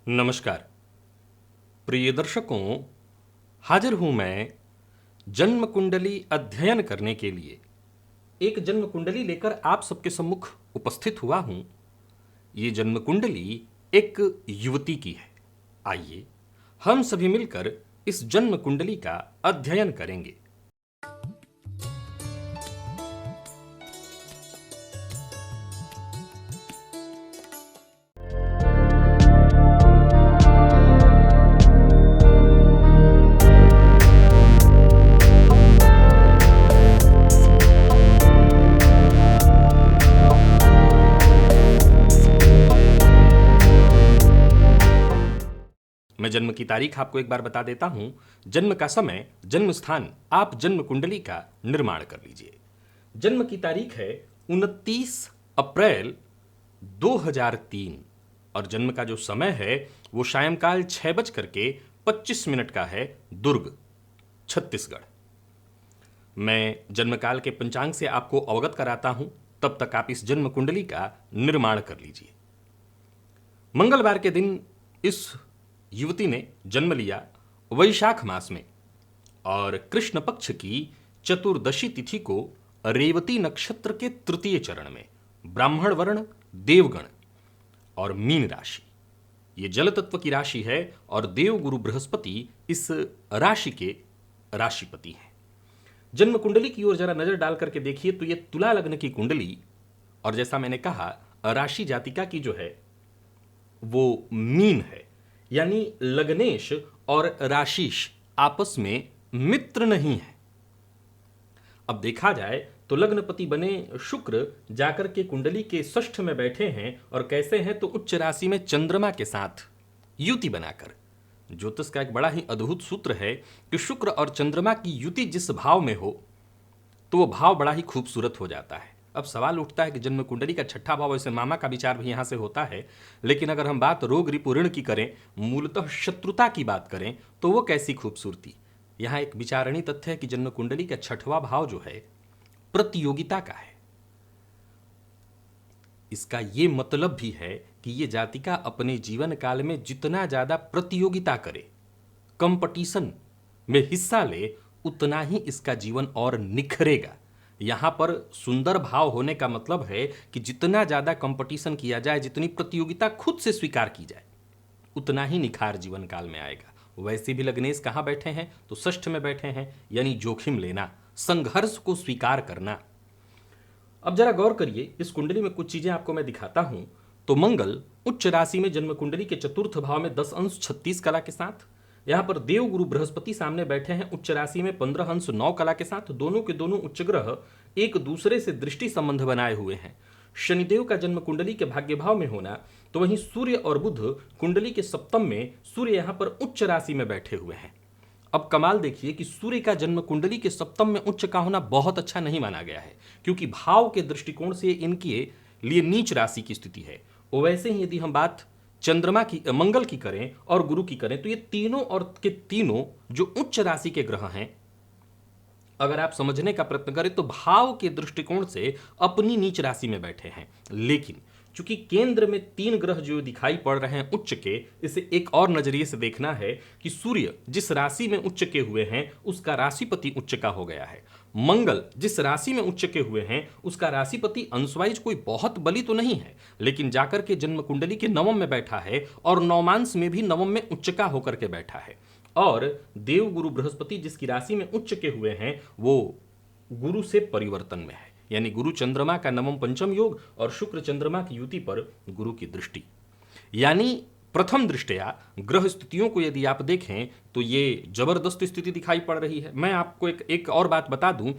नमस्कार प्रिय दर्शकों, हाजिर हूं मैं जन्म कुंडली अध्ययन करने के लिए। एक जन्म कुंडली लेकर आप सबके सम्मुख उपस्थित हुआ हूं। ये जन्म कुंडली एक युवती की है। आइए हम सभी मिलकर इस जन्म कुंडली का अध्ययन करेंगे। मैं जन्म की तारीख आपको एक बार बता देता हूं। जन्म का समय, जन्म स्थान, आप जन्म कुंडली का निर्माण कर लीजिए। जन्म की तारीख है 29 अप्रैल 2003 और जन्म का जो समय है वो सायंकाल 6:25 का है, दुर्ग, छत्तीसगढ़। मैं जन्मकाल के पंचांग से आपको अवगत कराता हूं, तब तक आप इस जन्म कुंडली का निर्माण कर लीजिए। मंगलवार के दिन इस युवती ने जन्म लिया वैशाख मास में और कृष्ण पक्ष की चतुर्दशी तिथि को रेवती नक्षत्र के तृतीय चरण में, ब्राह्मण वर्ण, देवगण और मीन राशि। ये जल तत्व की राशि है और देव गुरु बृहस्पति इस राशि के राशिपति हैं। जन्म कुंडली की ओर जरा नजर डाल करके देखिए तो ये तुला लग्न की कुंडली, और जैसा मैंने कहा राशि जातिका की जो है वो मीन है, यानी लग्नेश और राशिश आपस में मित्र नहीं है। अब देखा जाए तो लग्नपति बने शुक्र जाकर के कुंडली के षष्ठ में बैठे हैं, और कैसे हैं तो उच्च राशि में चंद्रमा के साथ युति बनाकर। ज्योतिष का एक बड़ा ही अद्भुत सूत्र है कि शुक्र और चंद्रमा की युति जिस भाव में हो तो वो भाव बड़ा ही खूबसूरत हो जाता है। अब सवाल उठता है कि जन्म कुंडली का छठा भाव, वैसे मामा का विचार भी यहां से होता है, लेकिन अगर हम बात रोग रिपु ऋण की करें, मूलतः शत्रुता की बात करें, तो वो कैसी खूबसूरती। यहां एक विचारणीय तथ्य है कि जन्म कुंडली का छठवां भाव जो है प्रतियोगिता का है। इसका ये मतलब भी है कि ये जातिका अपने जीवन काल में जितना ज्यादा प्रतियोगिता करे, कंपटीशन में हिस्सा ले, उतना ही इसका जीवन और निखरेगा। यहां पर सुंदर भाव होने का मतलब है कि जितना ज्यादा कंपटीशन किया जाए, जितनी प्रतियोगिता खुद से स्वीकार की जाए, उतना ही निखार जीवन काल में आएगा। वैसे भी लग्नेश कहां बैठे हैं तो षष्ठ में बैठे हैं, यानी जोखिम लेना, संघर्ष को स्वीकार करना। अब जरा गौर करिए, इस कुंडली में कुछ चीजें आपको मैं दिखाता हूं। तो मंगल उच्च राशि में जन्म कुंडली के चतुर्थ भाव में 10 अंश 36 कला के साथ, यहां पर देव गुरु बृहस्पति सामने बैठे हैं उच्च राशि में 15 अंश 9 कला के साथ। दोनों के दोनों उच्च ग्रह एक दूसरे से दृष्टि संबंध बनाए हुए हैं। शनिदेव का जन्म कुंडली के भाग्य भाव में होना, तो वहीं सूर्य और बुध कुंडली के सप्तम में, सूर्य यहां पर उच्च राशि में बैठे हुए हैं। अब कमाल देखिए कि सूर्य का जन्म कुंडली के सप्तम में उच्च का होना बहुत अच्छा नहीं माना गया है, क्योंकि भाव के दृष्टिकोण से इनके लिए नीच राशि की स्थिति है। वैसे ही यदि हम बात चंद्रमा की, मंगल की करें और गुरु की करें, तो ये तीनों और के तीनों जो उच्च राशि के ग्रह हैं, अगर आप समझने का प्रयत्न करें तो भाव के दृष्टिकोण से अपनी नीच राशि में बैठे हैं। लेकिन चूंकि केंद्र में 3 ग्रह जो दिखाई पड़ रहे हैं उच्च के, इसे एक और नजरिए से देखना है कि सूर्य जिस राशि में उच्च के हुए हैं उसका राशिपति उच्च का हो गया है। मंगल जिस राशि में उच्च के हुए हैं उसका राशिपति अंशवाइज कोई बहुत बली तो नहीं है, लेकिन जाकर के जन्म कुंडली के नवम में बैठा है, और नवमांश में भी नवम में उच्च का होकर के बैठा है। और देव गुरु बृहस्पति जिसकी राशि में उच्च के हुए हैं वो गुरु से परिवर्तन में है, यानी गुरु चंद्रमा का नवम पंचम योग और शुक्र चंद्रमा की युति पर गुरु की दृष्टि। यानी प्रथम दृष्टया ग्रह स्थितियों को यदि आप देखें तो ये जबरदस्त स्थिति दिखाई पड़ रही है। मैं आपको एक और बात बता दूं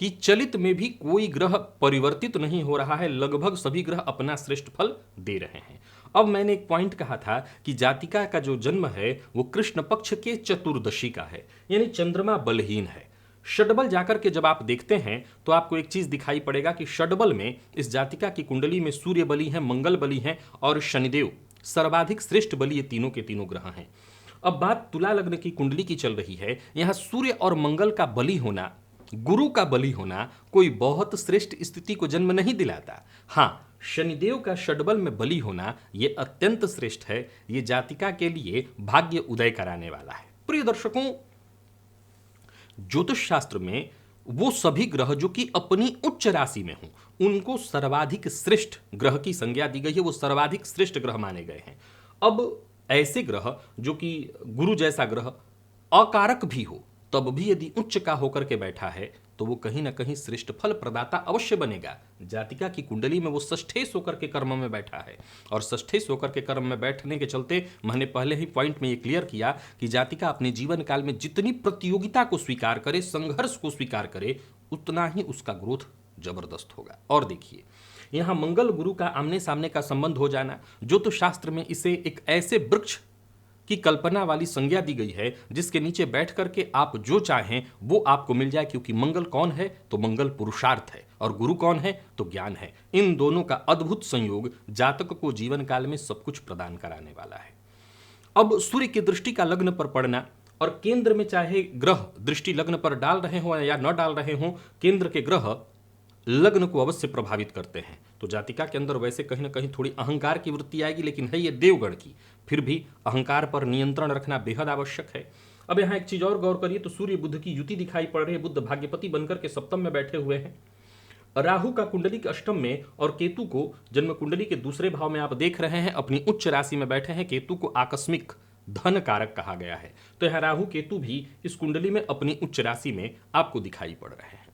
कि चलित में भी कोई ग्रह परिवर्तित नहीं हो रहा है, लगभग सभी ग्रह अपना श्रेष्ठ फल दे रहे हैं। अब मैंने एक पॉइंट कहा था कि जातिका का जो जन्म है वो कृष्ण पक्ष के चतुर्दशी का है, यानी चंद्रमा बलहीन है। षडबल जाकर के जब आप देखते हैं तो आपको एक चीज दिखाई पड़ेगा कि षडबल में इस जातिका की कुंडली में सूर्य बली है, मंगल बली है और शनिदेव सर्वाधिक श्रेष्ठ बली, ये तीनों के तीनों ग्रह हैं। अब बात तुला लग्न की कुंडली की चल रही है। यहां सूर्य और मंगल का बली होना, गुरु का बली होना कोई बहुत श्रेष्ठ स्थिति को जन्म नहीं दिलाता। हाँ, शनिदेव का षड्बल में बली होना ये अत्यंत श्रेष्ठ है। ये जातिका के लिए भाग्य उदय कराने वाला है। प्रिय दर्शकों, ज्योतिष शास्त्र में वो सभी ग्रह जो कि अपनी उच्च राशि में हों उनको सर्वाधिक श्रेष्ठ ग्रह की संज्ञा दी गई है, वो सर्वाधिक श्रेष्ठ ग्रह माने गए हैं। अब ऐसे ग्रह जो कि गुरु जैसा ग्रह अकारक भी हो तब भी यदि उच्च का होकर के बैठा है तो वो कहीं ना कहीं श्रेष्ठ फल प्रदाता अवश्य बनेगा। जातिका की कुंडली में वो षष्ठेश होकर के कर्म में बैठा है और षष्ठेश होकर के कर्म में बैठने के चलते मैंने पहले ही पॉइंट में ये क्लियर किया कि जातिका अपने जीवन काल में जितनी प्रतियोगिता को स्वीकार करे, संघर्ष को स्वीकार करे, उतना ही उसका ग्रोथ जबरदस्त होगा। और देखिए यहां मंगल गुरु का आमने सामने का संबंध हो जाना, ज्योतिष शास्त्र में इसे एक ऐसे वृक्ष की कल्पना वाली संज्ञा दी गई है जिसके नीचे बैठ करके आप जो चाहें वो आपको मिल जाए, क्योंकि मंगल कौन है तो मंगल पुरुषार्थ है और गुरु कौन है तो ज्ञान है। इन दोनों का अद्भुत संयोग जातक को जीवन काल में सब कुछ प्रदान कराने वाला है। अब सूर्य की दृष्टि का लग्न पर पड़ना और केंद्र में चाहे ग्रह दृष्टि लग्न पर डाल रहे हो या न डाल रहे हो, केंद्र के ग्रह लग्न को अवश्य प्रभावित करते हैं। तो जातिका के अंदर वैसे कहीं ना कहीं थोड़ी अहंकार की वृत्ति आएगी, लेकिन है ये देवगण की, फिर भी अहंकार पर नियंत्रण रखना बेहद आवश्यक है। अब यहाँ एक चीज और गौर करिए तो सूर्य बुध की युति दिखाई पड़ रही है। बुध भाग्यपति बनकर के सप्तम में बैठे हुए हैं, राहु का कुंडली के अष्टम में और केतु को जन्म कुंडली के दूसरे भाव में आप देख रहे हैं अपनी उच्च राशि में बैठे हैं। केतु को आकस्मिक धन कारक कहा गया है, तो यह राहु केतु भी इस कुंडली में अपनी उच्च राशि में आपको दिखाई पड़ रहे हैं।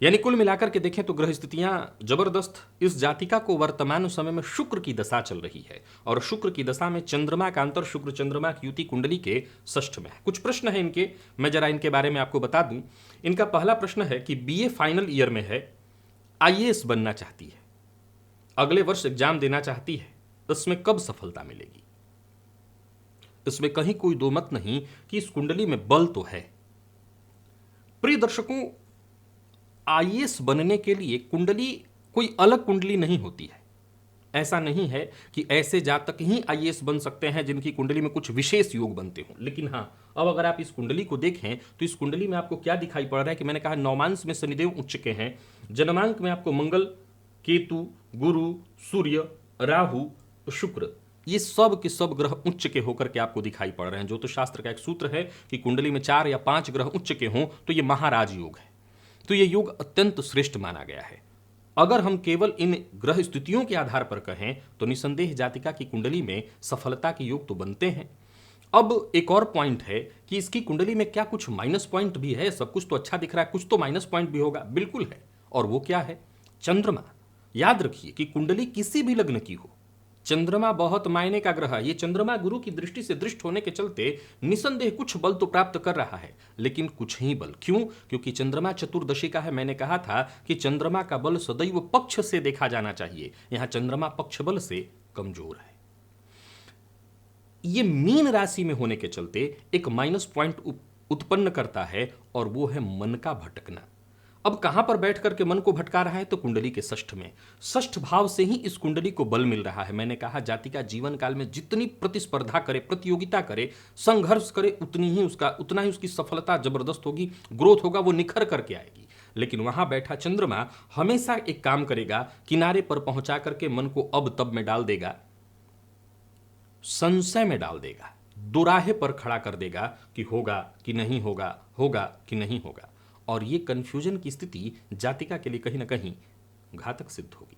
यानी कुल मिलाकर के देखें तो ग्रह स्थितियां जबरदस्त। इस जातिका को वर्तमान समय में शुक्र की दशा चल रही है और शुक्र की दशा में चंद्रमा का अंतर शुक्र चंद्रमा की युति कुंडली के षष्ठ में है। कुछ प्रश्न है इनके, मैं जरा इनके बारे में आपको बता दूं। इनका पहला प्रश्न है कि बीए फाइनल ईयर में है, आईएएस बनना चाहती है, अगले वर्ष एग्जाम देना चाहती है, इसमें कब सफलता मिलेगी? इसमें कहीं कोई दो मत नहीं कि इस कुंडली में बल तो है। प्रिय दर्शकों, आईएएस बनने के लिए कुंडली कोई अलग कुंडली नहीं होती है। ऐसा नहीं है कि ऐसे जातक ही आईएएस बन सकते हैं जिनकी कुंडली में कुछ विशेष योग बनते हों। लेकिन हाँ, अब अगर आप इस कुंडली को देखें तो इस कुंडली में आपको क्या दिखाई पड़ रहा है कि मैंने कहा नौमांश में शनिदेव उच्च के हैं, जन्मांक में आपको मंगल, केतु, गुरु, सूर्य, राहु, शुक्र, ये सब के सब ग्रह उच्च के होकर के आपको दिखाई पड़ रहे हैं। ज्योतिष शास्त्र का एक सूत्र है कि कुंडली में 4 या 5 ग्रह उच्च के हों तो ये महाराज योग है। तो ये योग अत्यंत श्रेष्ठ माना गया है। अगर हम केवल इन ग्रह स्थितियों के आधार पर कहें तो निसंदेह जातिका की कुंडली में सफलता के योग तो बनते हैं। अब एक और पॉइंट है कि इसकी कुंडली में क्या कुछ माइनस पॉइंट भी है? सब कुछ तो अच्छा दिख रहा है, कुछ तो माइनस पॉइंट भी होगा। बिल्कुल है, और वो क्या है? चंद्रमा। याद रखिए कि कुंडली किसी भी लग्न की हो, चंद्रमा बहुत मायने का ग्रह है। ये चंद्रमा गुरु की दृष्टि से दृष्ट होने के चलते निसंदेह कुछ बल तो प्राप्त कर रहा है, लेकिन कुछ ही बल। क्यों? क्योंकि चंद्रमा चतुर्दशी का है। मैंने कहा था कि चंद्रमा का बल सदैव पक्ष से देखा जाना चाहिए, यहां चंद्रमा पक्ष बल से कमजोर है। ये मीन राशि में होने के चलते एक माइनस पॉइंट उत्पन्न करता है और वो है मन का भटकना। अब कहां पर बैठ करके मन को भटका रहा है? तो कुंडली के षष्ठ में। षष्ठ भाव से ही इस कुंडली को बल मिल रहा है। मैंने कहा जातिका जीवन काल में जितनी प्रतिस्पर्धा करे, प्रतियोगिता करे, संघर्ष करे, उतना ही उसकी सफलता जबरदस्त होगी, ग्रोथ होगा, वो निखर करके आएगी। लेकिन वहां बैठा चंद्रमा हमेशा एक काम करेगा, किनारे पर पहुंचा करके मन को अब तब में डाल देगा, संशय में डाल देगा, दोराहे पर खड़ा कर देगा कि होगा कि नहीं होगा, होगा कि नहीं होगा। और ये कंफ्यूजन की स्थिति जातिका के लिए कहीं ना कहीं घातक सिद्ध होगी।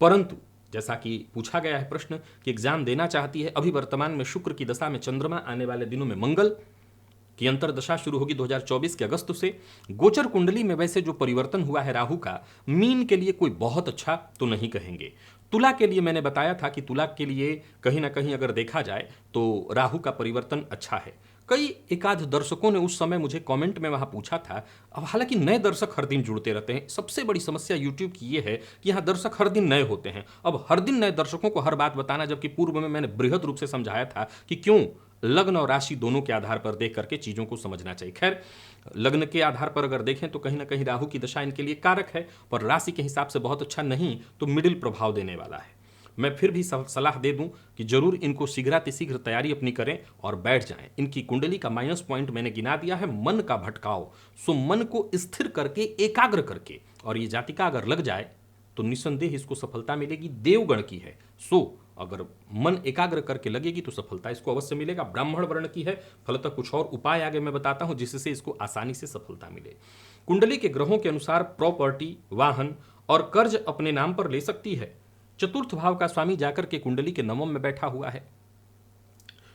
परंतु जैसा कि पूछा गया है प्रश्न कि एग्जाम देना चाहती है, अभी वर्तमान में शुक्र की दशा में चंद्रमा, आने वाले दिनों में मंगल की अंतरदशा शुरू होगी 2024 के अगस्त से। गोचर कुंडली में वैसे जो परिवर्तन हुआ है राहु का, मीन के लिए कोई बहुत अच्छा तो नहीं कहेंगे। तुला के लिए मैंने बताया था कि तुला के लिए कहीं ना कहीं अगर देखा जाए तो राहु का परिवर्तन अच्छा है। कई एकाध दर्शकों ने उस समय मुझे कमेंट में वहां पूछा था। अब हालांकि नए दर्शक हर दिन जुड़ते रहते हैं। सबसे बड़ी समस्या YouTube की ये है कि यहाँ दर्शक हर दिन नए होते हैं। अब हर दिन नए दर्शकों को हर बात बताना, जबकि पूर्व में मैंने बृहद रूप से समझाया था कि क्यों लग्न और राशि दोनों के आधार पर देख करके चीजों को समझना चाहिए। खैर, लग्न के आधार पर अगर देखें तो कहीं ना कहीं राहु की दशा इनके लिए कारक है, पर राशि के हिसाब से बहुत अच्छा नहीं तो मिडिल प्रभाव देने वाला है। मैं फिर भी सलाह दे दूं कि जरूर इनको शीघ्रातिशीघ्र तैयारी अपनी करें और बैठ जाएं। इनकी कुंडली का माइनस पॉइंट मैंने गिना दिया है, मन का भटकाव। सो मन को स्थिर करके, एकाग्र करके, और ये जातिका अगर लग जाए तो निसंदेह इसको सफलता मिलेगी, देवगण की है सो अगर मन एकाग्र करके लगेगी तो सफलता इसको अवश्य मिलेगा। ब्राह्मण वर्ण की है, फलतः कुछ और उपाय आगे मैं बताता हूं जिससे इसको आसानी से सफलता मिले। कुंडली के ग्रहों के अनुसार प्रॉपर्टी, वाहन और कर्ज अपने नाम पर ले सकती है। चतुर्थ भाव का स्वामी जाकर के कुंडली के नवम में बैठा हुआ है।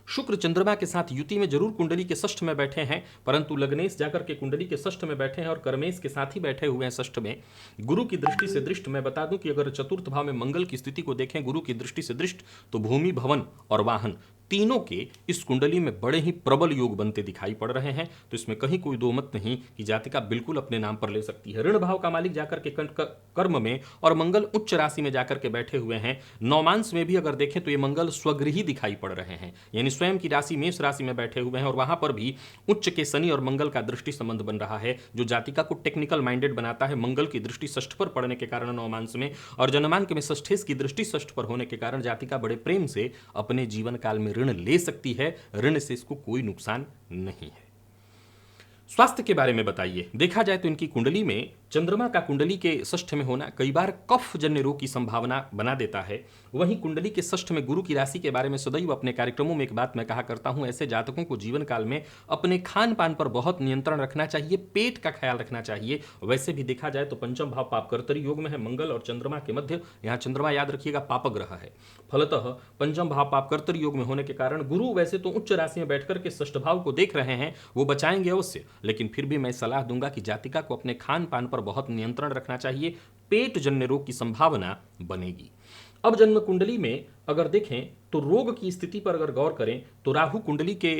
शुक्र चंद्रमा के साथ युति में जरूर कुंडली के षष्ठ में बैठे हैं, परंतु लग्नेश जाकर के कुंडली के षष्ठ में बैठे हैं और कर्मेश के साथ ही बैठे हुए हैं षष्ठ में। गुरु की दृष्टि से दृष्ट, मैं बता दूं कि अगर चतुर्थ भाव में मंगल की स्थिति को देखें गुरु की दृष्टि से दृष्ट, तो भूमि, भवन और वाहन तीनों के इस कुंडली में बड़े ही प्रबल योग बनते दिखाई पड़ रहे हैं। तो इसमें कहीं कोई दो मत नहीं कि जातिका बिल्कुल अपने नाम पर ले सकती है। ऋण भाव का मालिक जाकर के कर्म में और मंगल उच्च राशि में जाकर के बैठे हुए हैं। नौमांस में भी अगर देखें तो ये मंगल स्वगृही दिखाई पड़ रहे हैं, यानी स्वयं की राशि मेष राशि में बैठे हुए हैं और वहां पर भी उच्च के शनि और मंगल का दृष्टि संबंध बन रहा है, जो जातिका को टेक्निकल माइंडेड बनाता है। मंगल की दृष्टि षष्ठ पर पड़ने के कारण नौमांस में और जन्मांक में षष्ठेश की दृष्टि षष्ठ पर होने के कारण जातिका बड़े प्रेम से अपने जीवन काल में ऋण ले सकती है। ऋण से इसको कोई नुकसान नहीं है। स्वास्थ्य के बारे में बताइए। देखा जाए तो इनकी कुंडली में चंद्रमा का कुंडली के षष्ठ में होना कई बार कफ जन्य रोग की संभावना बना देता है। वहीं कुंडली के षष्ठ में गुरु की राशि के बारे में सदैव अपने कार्यक्रमों में एक बात मैं कहा करता हूं, ऐसे जातकों को जीवन काल में अपने खान पान पर बहुत नियंत्रण रखना चाहिए, पेट का ख्याल रखना चाहिए। वैसे भी देखा जाए तो पंचम भाव पापकर्तरी योग में है, मंगल और चंद्रमा के मध्य। यहाँ चंद्रमा याद रखिएगा पाप ग्रह है, फलतः पंचम भाव पापकर्तरी योग में होने के कारण गुरु वैसे तो उच्च राशि में बैठकर के षष्ठ भाव को देख रहे हैं, वो बचाएंगे अवश्य, लेकिन फिर भी मैं सलाह दूंगा कि जातिका को अपने खान पान पर बहुत नियंत्रण रखना चाहिए, पेट जन्य रोग की संभावना बनेगी। अब जन्म कुंडली में अगर देखें तो रोग की स्थिति पर अगर गौर करें तो राहु कुंडली के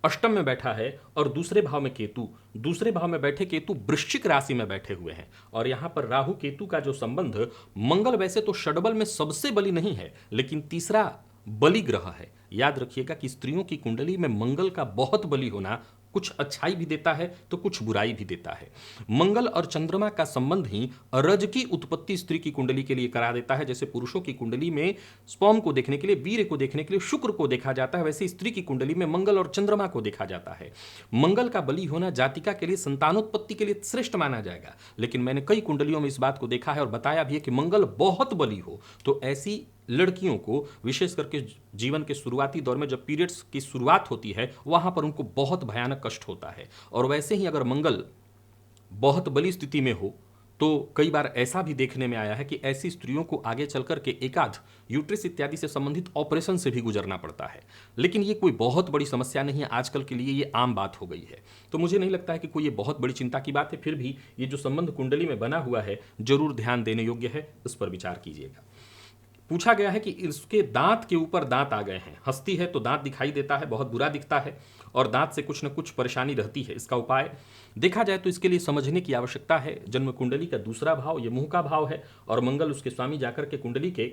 अष्टम में बैठा है और दूसरे भाव में केतु, दूसरे भाव में बैठे केतु वृश्चिक राशि में बैठे हुए हैं। और यहां पर राहु केतु का जो संबंध, मंगल वैसे तो षडबल में सबसे बली नहीं है लेकिन तीसरा बली ग्रह है। याद रखिएगा कि स्त्रियों की कुंडली में मंगल का बहुत बली होना कुछ अच्छाई भी देता है तो कुछ बुराई भी देता है। मंगल और चंद्रमा का संबंध ही रज की उत्पत्ति स्त्री की कुंडली के लिए करा देता है। जैसे पुरुषों की कुंडली में स्पर्म को देखने के लिए, वीर्य को देखने के लिए शुक्र को देखा जाता है, वैसे स्त्री की कुंडली में मंगल और चंद्रमा को देखा जाता है। मंगल का बली होना जातिका के लिए संतानोत्पत्ति के लिए श्रेष्ठ माना जाएगा, लेकिन मैंने कई कुंडलियों में इस बात को देखा है और बताया भी है कि मंगल बहुत बली हो तो ऐसी लड़कियों को विशेष करके जीवन के शुरुआती दौर में जब पीरियड्स की शुरुआत होती है वहां पर उनको बहुत भयानक कष्ट होता है। और वैसे ही अगर मंगल बहुत बली स्थिति में हो तो कई बार ऐसा भी देखने में आया है कि ऐसी स्त्रियों को आगे चलकर के एकाध यूट्रिस इत्यादि से संबंधित ऑपरेशन से भी गुजरना पड़ता है। लेकिन ये कोई बहुत बड़ी समस्या नहीं है, आजकल के लिए ये आम बात हो गई है, तो मुझे नहीं लगता है कि कोई ये बहुत बड़ी चिंता की बात है। फिर भी ये जो संबंध कुंडली में बना हुआ है जरूर ध्यान देने योग्य है, इस पर विचार कीजिएगा। पूछा गया है कि इसके दांत के ऊपर दांत आ गए हैं, हंसती है तो दांत दिखाई देता है, बहुत बुरा दिखता है और दांत से कुछ न कुछ परेशानी रहती है। इसका उपाय देखा जाए तो इसके लिए समझने की आवश्यकता है। जन्म कुंडली का दूसरा भाव ये मुंह का भाव है और मंगल उसके स्वामी जाकर के कुंडली के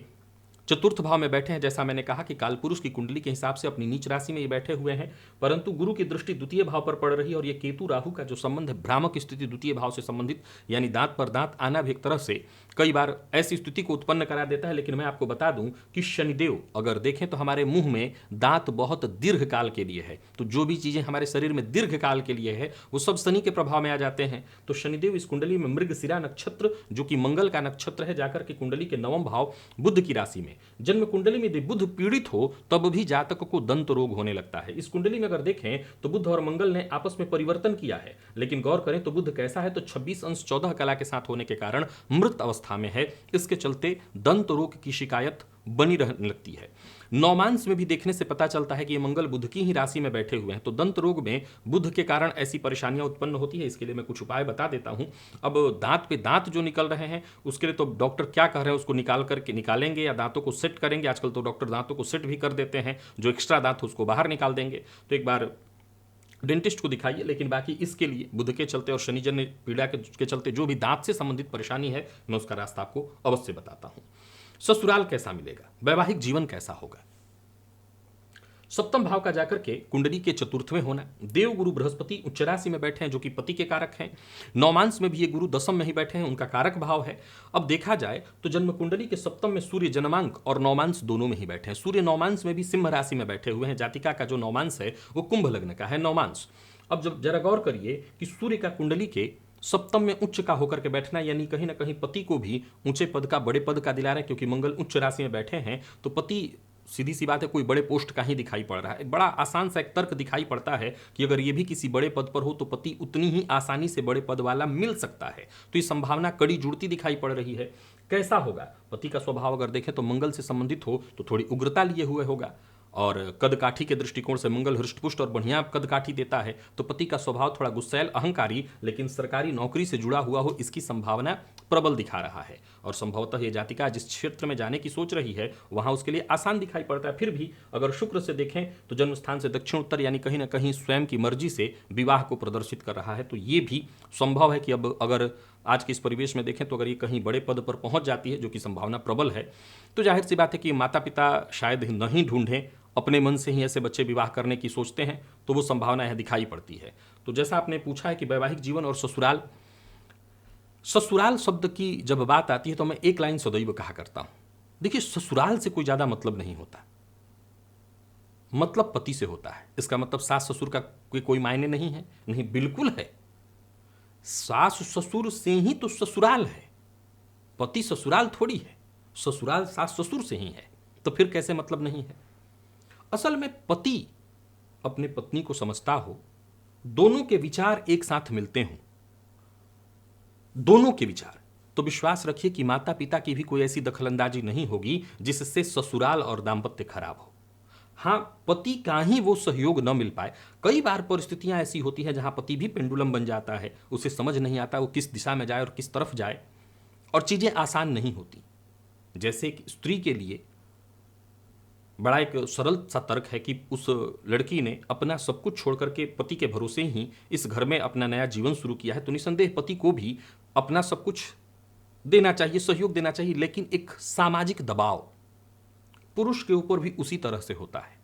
चतुर्थ भाव में बैठे हैं। जैसा मैंने कहा कि कालपुरुष की कुंडली के हिसाब से अपनी नीच राशि में ये बैठे हुए हैं, परंतु गुरु की दृष्टि द्वितीय भाव पर पड़ रही है और ये केतु राहु का जो संबंध है भ्रामक स्थिति द्वितीय भाव से संबंधित, यानी दांत पर दांत आना भी एक तरह से कई बार ऐसी स्थिति को उत्पन्न करा देता है। लेकिन मैं आपको बता दूं कि शनिदेव अगर देखें तो हमारे मुंह में दांत बहुत दीर्घ काल के लिए है, तो जो भी चीजें हमारे शरीर में दीर्घ काल के लिए है वो सब शनि के प्रभाव में आ जाते हैं। तो शनिदेव इस कुंडली में मृगशिरा नक्षत्र जो कि मंगल का नक्षत्र है जाकर के कुंडली के नवम भाव बुध की राशि में, जन्म कुंडली में यदि बुध पीड़ित हो तब भी जातक को दंत रोग होने लगता है। इस कुंडली में अगर देखें तो बुध और मंगल ने आपस में परिवर्तन किया है, लेकिन गौर करें तो बुध कैसा है तो 26 अंश 14 कला के साथ होने के कारण मृत अवस्था में है। इसके चलते दंत रोग की शिकायत बनी रहने लगती है। नौमांस में भी देखने से पता चलता है कि ये मंगल बुध की ही राशि में बैठे हुए हैं, तो दंत रोग में बुध के कारण ऐसी परेशानियां उत्पन्न होती है। इसके लिए मैं कुछ उपाय बता देता हूं। अब दांत पे दांत जो निकल रहे हैं उसके लिए तो डॉक्टर क्या कह रहे हैं उसको निकाल करके निकालेंगे या दांतों को सेट करेंगे। आजकल तो डॉक्टर दांतों को सेट भी कर देते हैं, जो एक्स्ट्रा दांत उसको बाहर निकाल देंगे। तो एक बार डेंटिस्ट को दिखाइए। लेकिन बाकी इसके लिए बुध के चलते और शनिजन्य पीड़ा के चलते जो भी दांत से संबंधित परेशानी है मैं उसका रास्ता आपको अवश्य बताता हूं। ससुराल कैसा मिलेगा, वैवाहिक जीवन कैसा होगा। सप्तम भाव का जाकर के कुंडली के चतुर्थ में होना, देव गुरु बृहस्पति उच्च राशि में बैठे हैं जो कि पति के कारक हैं। नौमांस में भी ये गुरु दशम में ही बैठे हैं, उनका कारक भाव है। अब देखा जाए तो जन्म कुंडली के सप्तम में सूर्य जन्मांक और नौमांस दोनों में ही बैठे हैं। सूर्य नौमांस में भी सिंह राशि में बैठे हुए हैं। जातिका का जो नौमांस है वो कुंभ लग्न का है नौमांस। अब जब जरा गौर करिए कि सूर्य का कुंडली के सप्तम में उच्च का होकर के बैठना, यानी कहीं ना कहीं पति को भी ऊंचे पद का, बड़े पद का दिला रहा है, क्योंकि मंगल उच्च राशि में बैठे हैं तो पति, सीधी सी बात है, कोई बड़े पोस्ट का ही दिखाई पड़ रहा है। एक बड़ा आसान सा एक तर्क दिखाई पड़ता है कि अगर ये भी किसी बड़े पद पर हो तो पति उतनी ही आसानी से बड़े पद वाला मिल सकता है। तो ये संभावना कड़ी जुड़ती दिखाई पड़ रही है। कैसा होगा पति का स्वभाव, अगर देखें तो मंगल से संबंधित हो तो थोड़ी उग्रता लिए हुए होगा, और कदकाठी के दृष्टिकोण से मंगल हृष्टपुष्ट और बढ़िया कदकाठी देता है, तो पति का स्वभाव थोड़ा गुस्सैल, अहंकारी, लेकिन सरकारी नौकरी से जुड़ा हुआ हो, इसकी संभावना प्रबल दिखा रहा है। और संभवतः ये जातिका जिस क्षेत्र में जाने की सोच रही है वहां उसके लिए आसान दिखाई पड़ता है। फिर भी अगर शुक्र से देखें तो जन्म स्थान से दक्षिण उत्तर, यानी कहीं ना कहीं स्वयं की मर्जी से विवाह को प्रदर्शित कर रहा है। तो ये भी संभव है कि अब अगर आज के इस परिवेश में देखें तो अगर ये कहीं बड़े पद पर पहुंच जाती है, जो कि संभावना प्रबल है, तो जाहिर सी बात है कि माता पिता शायद नहीं ढूंढें, अपने मन से ही ऐसे बच्चे विवाह करने की सोचते हैं, तो वो संभावना यह दिखाई पड़ती है। तो जैसा आपने पूछा है कि वैवाहिक जीवन और ससुराल, ससुराल शब्द की जब बात आती है तो मैं एक लाइन सदैव कहा करता हूं, देखिए ससुराल से कोई ज्यादा मतलब नहीं होता, मतलब पति से होता है। इसका मतलब सास ससुर का कोई मायने नहीं है, नहीं, बिल्कुल है। सास ससुर से ही तो ससुराल है, पति ससुराल थोड़ी है, ससुराल सास ससुर से ही है, तो फिर कैसे मतलब नहीं है। असल में पति अपने पत्नी को समझता हो, दोनों के विचार एक साथ मिलते हों, दोनों के विचार, तो विश्वास रखिए कि माता पिता की भी कोई ऐसी दखलंदाजी नहीं होगी जिससे ससुराल और दाम्पत्य खराब हो। हाँ, पति का ही वो सहयोग न मिल पाए। कई बार परिस्थितियां ऐसी होती हैं जहां पति भी पेंडुलम बन जाता है, उसे समझ नहीं आता वो किस दिशा में जाए और किस तरफ जाए, और चीजें आसान नहीं होती। जैसे एक स्त्री के लिए बड़ा एक सरल सा तर्क है कि उस लड़की ने अपना सब कुछ छोड़ करके पति के भरोसे ही इस घर में अपना नया जीवन शुरू किया है, तो निसंदेह पति को भी अपना सब कुछ देना चाहिए, सहयोग देना चाहिए। लेकिन एक सामाजिक दबाव पुरुष के ऊपर भी उसी तरह से होता है,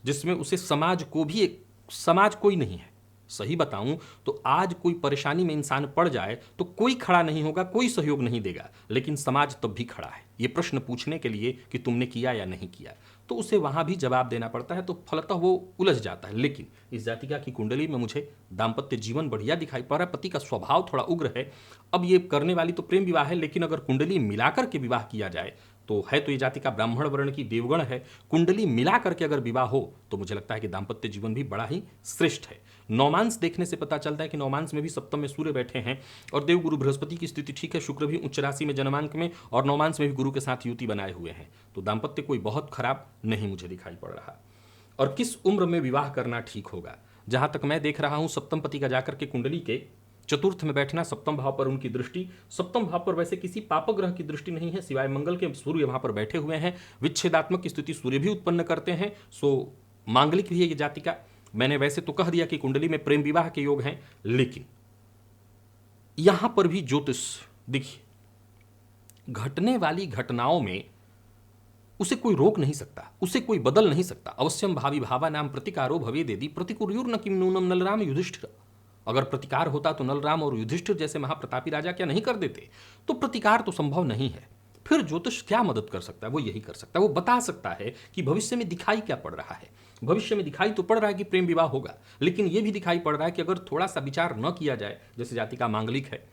जिसमें उसे समाज को भी, एक समाज कोई नहीं है। सही बताऊं तो आज कोई परेशानी में इंसान पड़ जाए तो कोई खड़ा नहीं होगा, कोई सहयोग नहीं देगा, लेकिन समाज तब भी खड़ा है ये प्रश्न पूछने के लिए कि तुमने किया या नहीं किया, तो उसे वहां भी जवाब देना पड़ता है, तो फलतः वो उलझ जाता है। लेकिन इस जातिका की कुंडली में मुझे दाम्पत्य जीवन बढ़िया दिखाई पड़ रहा है, पति का स्वभाव थोड़ा उग्र है। अब ये करने वाली तो प्रेम विवाह है, लेकिन अगर कुंडली मिलाकर के विवाह किया जाए तो है, तो ये जाति का ब्राह्मण वर्ण की देवगण है, कुंडली मिला करके अगर विवाह हो तो मुझे लगता है कि दाम्पत्य जीवन भी बड़ा ही श्रेष्ठ है। नौमांस देखने से पता चलता है कि नौमांस में भी सप्तम में सूर्य बैठे हैं और देवगुरु बृहस्पति की स्थिति ठीक है, शुक्र भी उच्च राशि में जन्मांक में, और नौमांस में भी गुरु के साथ युति बनाए हुए हैं, तो दाम्पत्य कोई बहुत खराब नहीं मुझे दिखाई पड़ रहा। और किस उम्र में विवाह करना ठीक होगा, जहां तक मैं देख रहा हूं सप्तम पति का जाकर के कुंडली के चतुर्थ में बैठना, सप्तम भाव पर उनकी दृष्टि, सप्तम भाव पर वैसे किसी पापक ग्रह की दृष्टि नहीं है सिवाय मंगल के, सूर्य वहां पर बैठे हुए हैं, विच्छेदात्मक स्थिति सूर्य भी उत्पन्न करते हैं, सो मांगलिक भी है ये जातिका। मैंने वैसे तो कह दिया कि कुंडली में प्रेम विवाह के योग हैं, लेकिन यहां पर भी ज्योतिष देखिए, घटने वाली घटनाओं में उसे कोई रोक नहीं सकता, उसे कोई बदल नहीं सकता। अवश्यम भावी भावा नाम प्रतिकारो भवेदेदि प्रतिकुर्युर्न किम नूनम नलराम युधिष्ठिर। अगर प्रतिकार होता तो नलराम और युधिष्ठिर जैसे महाप्रतापी राजा क्या नहीं कर देते, तो प्रतिकार तो संभव नहीं है। फिर ज्योतिष क्या मदद कर सकता है, वो यही कर सकता है, वो बता सकता है कि भविष्य में दिखाई क्या पड़ रहा है। भविष्य में दिखाई तो पड़ रहा है कि प्रेम विवाह होगा, लेकिन यह भी दिखाई पड़ रहा है कि अगर थोड़ा सा विचार न किया जाए, जैसे जाति का मांगलिक है,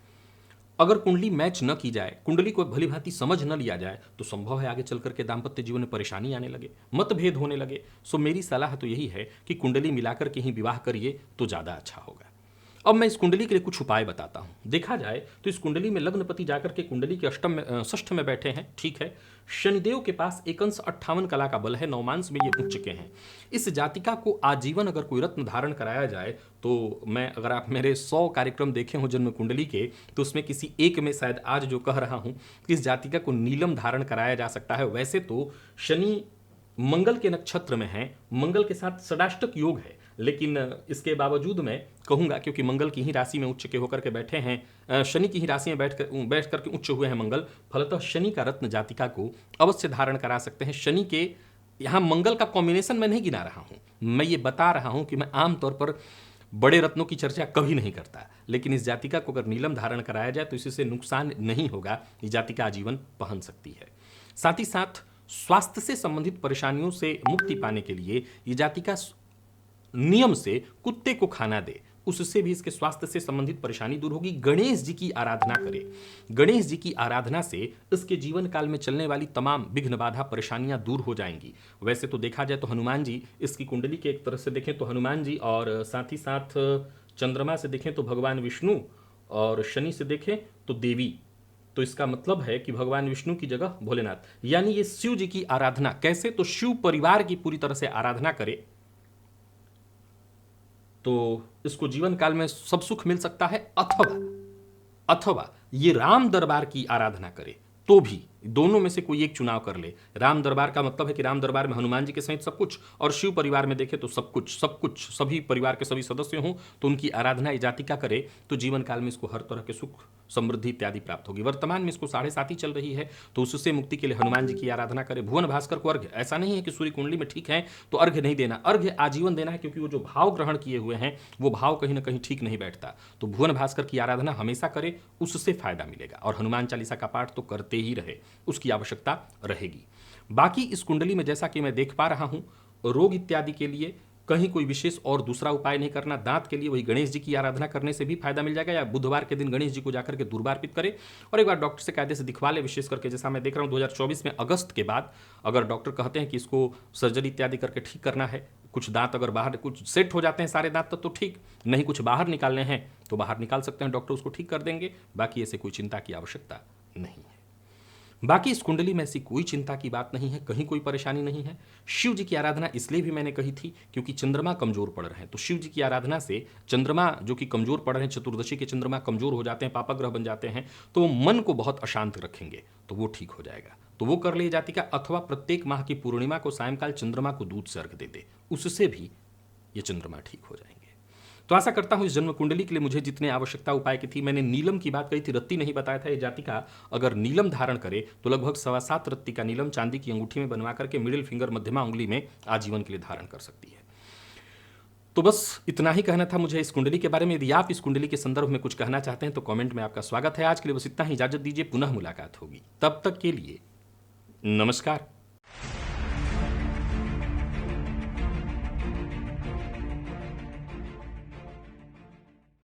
अगर कुंडली मैच न की जाए, कुंडली को भली भांति समझ न लिया जाए, तो संभव है आगे चल करके दाम्पत्य जीवन में परेशानी आने लगे, मतभेद होने लगे। सो मेरी सलाह तो यही है कि कुंडली मिलाकर के ही विवाह करिए तो ज्यादा अच्छा होगा। अब मैं इस कुंडली के लिए कुछ उपाय बताता हूं। देखा जाए तो इस कुंडली में लग्नपति जाकर के कुंडली के अष्टम में, षष्ठ में बैठे हैं, ठीक है। शनिदेव के पास एक अंश 58 कला का बल है, नौमांस में ये उच्च के हैं। इस जातिका को आजीवन अगर कोई रत्न धारण कराया जाए तो मैं, अगर आप मेरे 100 कार्यक्रम देखे हों जन्म कुंडली के, तो उसमें किसी एक में शायद आज जो कह रहा हूं कि इस जातिका को नीलम धारण कराया जा सकता है। वैसे तो शनि मंगल के नक्षत्र में है, मंगल के साथ षडाष्टक योग है, लेकिन इसके बावजूद मैं कहूंगा, क्योंकि मंगल की ही राशि में उच्च के होकर के बैठे हैं, शनि की ही राशि में बैठ करके उच्च हुए हैं मंगल, फलतः शनि का रत्न जातिका को अवश्य धारण करा सकते हैं। शनि के यहाँ मंगल का कॉम्बिनेशन मैं नहीं गिना रहा हूँ, मैं ये बता रहा हूँ कि मैं आमतौर पर बड़े रत्नों की चर्चा कभी नहीं करता, लेकिन इस जातिका को अगर नीलम धारण कराया जाए तो इससे नुकसान नहीं होगा, ये जातिका आजीवन पहन सकती है। साथ ही साथ स्वास्थ्य से संबंधित परेशानियों से मुक्ति पाने के लिए ये जातिका नियम से कुत्ते को खाना दे, उससे भी इसके स्वास्थ्य से संबंधित परेशानी दूर होगी। गणेश जी की आराधना करें। गणेश जी की आराधना से इसके जीवन काल में चलने वाली तमाम विघ्न बाधा परेशानियां दूर हो जाएंगी। वैसे तो देखा जाए तो हनुमान जी, इसकी कुंडली के एक तरह से देखें तो हनुमान जी, और साथ ही साथ चंद्रमा से देखें तो भगवान विष्णु, और शनि से देखें तो देवी। तो इसका मतलब है कि भगवान विष्णु की जगह भोलेनाथ, यानी ये शिव जी की आराधना। कैसे? तो शिव परिवार की पूरी तरह से आराधना करे तो इसको जीवन काल में सब सुख मिल सकता है। अथवा ये राम दरबार की आराधना करे तो भी, दोनों में से कोई एक चुनाव कर ले। राम दरबार का मतलब है कि राम दरबार में हनुमान जी के सहित सब कुछ, और शिव परिवार में देखे तो सब कुछ सभी परिवार के सभी सदस्य हों, तो उनकी आराधना ये जातिका करे तो जीवन काल में इसको हर तरह के सुख, समृद्धि इत्यादि प्राप्त होगी। वर्तमान में इसको 7.5 चल रही है, तो उससे मुक्ति के लिए हनुमान जी की आराधना करे। भुवन भास्कर को अर्घ्य, ऐसा नहीं है कि सूर्य कुंडली में ठीक है तो अर्घ्य नहीं देना, अर्घ्य आजीवन देना है, क्योंकि वो जो भाव ग्रहण किए हुए हैं वो भाव कहीं ना कहीं ठीक नहीं बैठता। तो भुवन भास्कर की आराधना हमेशा करे, उससे फायदा मिलेगा। और हनुमान चालीसा का पाठ तो करते ही रहे, उसकी आवश्यकता रहेगी। बाकी इस कुंडली में जैसा कि मैं देख पा रहा हूं, रोग इत्यादि के लिए कहीं कोई विशेष और दूसरा उपाय नहीं करना। दांत के लिए वही गणेश जी की आराधना करने से भी फायदा मिल जाएगा, या बुधवार के दिन गणेश जी को जाकर के दूर्वार्पित करे, और एक बार डॉक्टर से कायदे से दिखवा ले। विशेष करके जैसा मैं देख रहा हूं 2024 में अगस्त के बाद अगर डॉक्टर कहते हैं कि इसको सर्जरी इत्यादि करके ठीक करना है, कुछ दांत अगर बाहर कुछ सेट हो जाते हैं सारे दांत तो ठीक, नहीं कुछ बाहर निकालने हैं तो बाहर निकाल सकते हैं, डॉक्टर उसको ठीक कर देंगे। बाकी ऐसे कोई चिंता की आवश्यकता नहीं है। बाकी इस कुंडली में ऐसी कोई चिंता की बात नहीं है, कहीं कोई परेशानी नहीं है। शिव जी की आराधना इसलिए भी मैंने कही थी क्योंकि चंद्रमा कमजोर पड़ रहे हैं, तो शिव जी की आराधना से चंद्रमा जो कि कमजोर पड़ रहे हैं, चतुर्दशी के चंद्रमा कमजोर हो जाते हैं, पापाग्रह बन जाते हैं, तो वो मन को बहुत अशांत रखेंगे, तो वो ठीक हो जाएगा। तो वो कर ले जातिका। अथवा प्रत्येक माह की पूर्णिमा को सायंकाल चंद्रमा को दूध से अर्घ दे दे, उससे भी ये चंद्रमा ठीक हो जाएंगे। तो आशा करता हूं इस जन्म कुंडली के लिए मुझे जितने आवश्यकता उपाय की थी, मैंने नीलम की बात कही थी, रत्ती नहीं बताया था। ये जातिका अगर नीलम धारण करे तो लगभग 7.25 रत्ती का नीलम चांदी की अंगूठी में बनवा करके मिडिल फिंगर मध्यमा उंगली में आजीवन के लिए धारण कर सकती है। तो बस इतना ही कहना था मुझे इस कुंडली के बारे में। यदि आप इस कुंडली के संदर्भ में कुछ कहना चाहते हैं तो कमेंट में आपका स्वागत है। आज के लिए बस इतना ही, इजाजत दीजिए, पुनः मुलाकात होगी। तब तक के लिए नमस्कार।